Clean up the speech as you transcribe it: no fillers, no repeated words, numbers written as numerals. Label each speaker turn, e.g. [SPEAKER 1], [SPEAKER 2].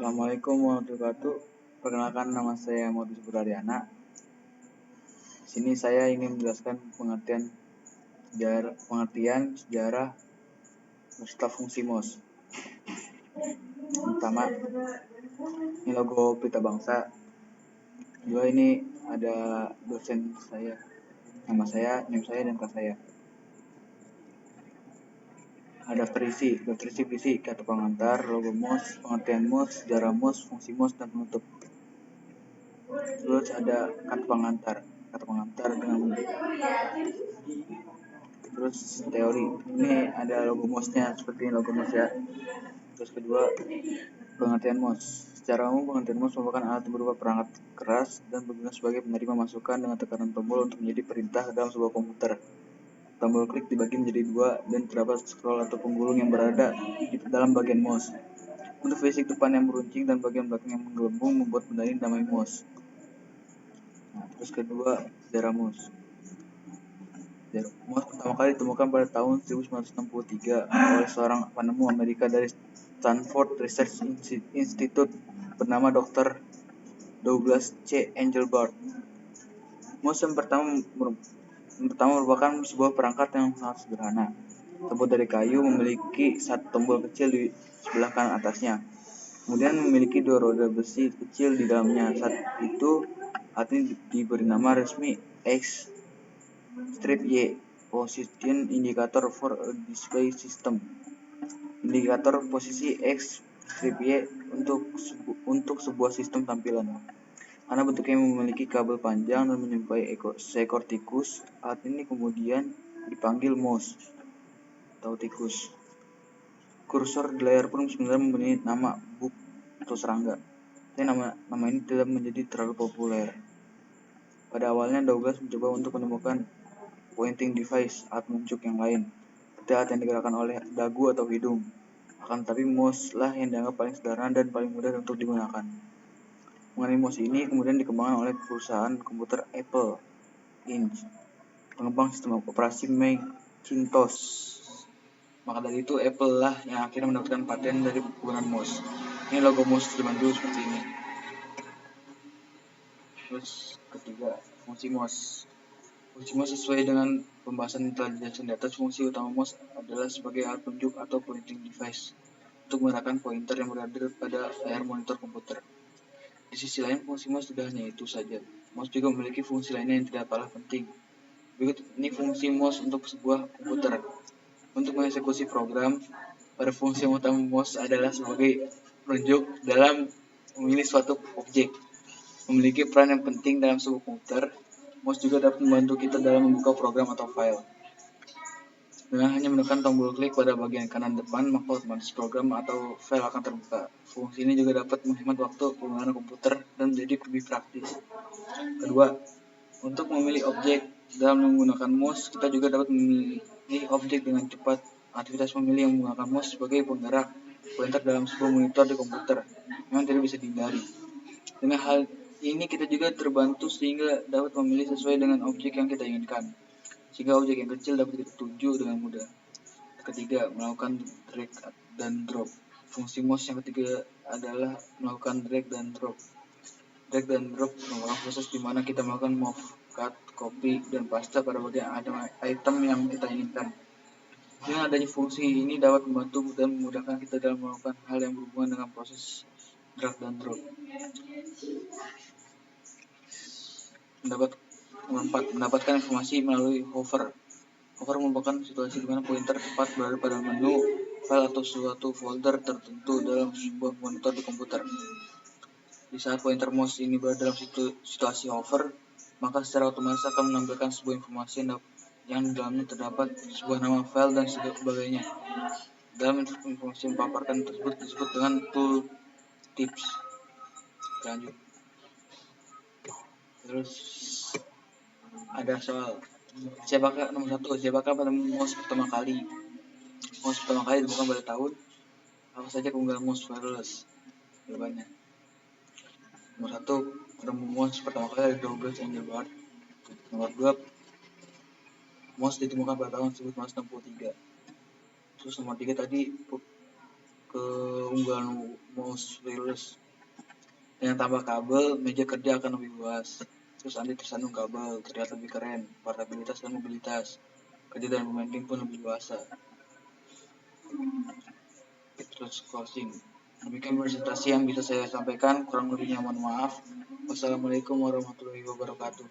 [SPEAKER 1] Assalamualaikum warahmatullahi wabarakatuh. Perkenalkan, nama saya Modus Budaryana. Di sini saya ingin menjelaskan pengertian sejarah serta fungsi MOS. Pertama, ini logo Pelita Bangsa. Kedua, ini ada dosen saya, nama saya, NIM saya, dan kelas saya. Ada daftar isi, kata pengantar, logo MOS, pengertian MOS, sejarah MOS, fungsi MOS, dan penutup. Terus ada kata pengantar dengan terus teori. Ini ada logo MOS-nya, seperti ini logo MOS ya. Terus kedua, pengertian MOS. Secara umum, pengertian MOS merupakan alat berupa perangkat keras dan berguna sebagai penerima masukan dengan tekanan tombol untuk menjadi perintah dalam sebuah komputer. Tombol klik dibagi menjadi dua dan terdapat scroll atau penggulung yang berada di dalam bagian MOS. Untuk fisik depan yang meruncing dan bagian belakang yang menggelembung membuat benda ini dinamai MOS. Terus kedua, sejarah MOS. MOS pertama kali ditemukan pada tahun 1963 oleh seorang penemu Amerika dari Stanford Research Institute bernama Dr. Douglas C. Engelbart. MOS yang pertama merupakan sebuah perangkat yang sangat sederhana, terbuat dari kayu, memiliki satu tombol kecil di sebelah kanan atasnya, kemudian memiliki dua roda besi kecil di dalamnya. Saat itu alat ini diberi nama resmi X-Y, Position Indicator for a Display System. Indikator posisi X-Y untuk sebuah sistem tampilan. Karena bentuknya memiliki kabel panjang dan menyerupai seekor tikus, alat ini kemudian dipanggil MOS atau tikus. Kursor di layar pun sebenarnya mempunyai nama buk atau serangga. Tapi nama ini tidak menjadi terlalu populer. Pada awalnya Douglas mencoba untuk menemukan pointing device, alat menunjuk yang lain, seperti alat yang digerakkan oleh dagu atau hidung. Akan tetapi MOS lah yang dianggap paling sederhana dan paling mudah untuk digunakan. Mengenai MOS ini kemudian dikembangkan oleh perusahaan komputer Apple Inc., pengembang sistem operasi Macintosh. Maka dari itu Apple lah yang akhirnya mendapatkan paten dari penggunaan MOS. Ini logo MOS zaman dulu seperti ini. Terus ketiga, fungsi MOS. Fungsi MOS sesuai dengan pembahasan yang telah dijelaskan di atas, fungsi utama MOS adalah sebagai alat penunjuk atau pointing device untuk menggunakan pointer yang berada pada layar monitor komputer. Di sisi lain, fungsi MOS tidak hanya itu saja. MOS juga memiliki fungsi lainnya yang tidak kalah penting. Berikut ini fungsi MOS untuk sebuah komputer. Untuk mengeksekusi program, pada fungsi utama MOS adalah sebagai penunjuk dalam memilih suatu objek. Memiliki peran yang penting dalam sebuah komputer. MOS juga dapat membantu kita dalam membuka program atau file. Dengan hanya menekan tombol klik pada bagian kanan depan, maka otomatis program atau file akan terbuka. Fungsi ini juga dapat menghemat waktu penggunaan komputer dan menjadi lebih praktis. Kedua, untuk memilih objek dalam menggunakan mouse, kita juga dapat memilih objek dengan cepat. Aktivitas memilih yang menggunakan mouse sebagai penggerak pointer dalam sebuah monitor di komputer memang tidak bisa dihindari. Dengan hal ini kita juga terbantu sehingga dapat memilih sesuai dengan objek yang kita inginkan, sehingga objek yang kecil dapat kita tuju dengan mudah. Ketiga, melakukan drag dan drop. Fungsi mouse yang ketiga adalah melakukan drag dan drop. Drag dan drop merupakan proses di mana kita melakukan move, cut, copy, dan paste pada bagian item yang kita inginkan. Dengan adanya fungsi ini dapat membantu dan memudahkan kita dalam melakukan hal yang berhubungan dengan proses drag dan drop. Mendapatkan informasi melalui hover. Hover merupakan situasi di mana pointer tepat berada pada menu, file atau suatu folder tertentu dalam sebuah monitor di komputer. Di saat pointer mouse ini berada dalam situasi hover, maka secara otomatis akan menampilkan sebuah informasi yang di dalamnya terdapat sebuah nama file dan sebagainya. Dalam informasi yang dipaparkan tersebut disebut dengan tool tips. Lanjut. Terus ada soal nomor 1, siapakah penemu mouse pertama kali? Mouse pertama kali ditemukan pada tahun apa saja keunggulan mouse wireless? Jawabannya, nomor 1, penemu mouse pertama kali dari Douglas Engelbart. Nomor 2, mouse ditemukan pada tahun 1963. Terus nomor 3 tadi keunggulan mouse wireless. Dengan tambah kabel, meja kerja akan lebih luas. Terus Anda tersandung kabel, terlihat lebih keren, portabilitas dan mobilitas. Kerja dan bermain game pun lebih luasa. Terus closing. Demikian presentasi yang bisa saya sampaikan, kurang lebihnya mohon maaf. Wassalamualaikum warahmatullahi wabarakatuh.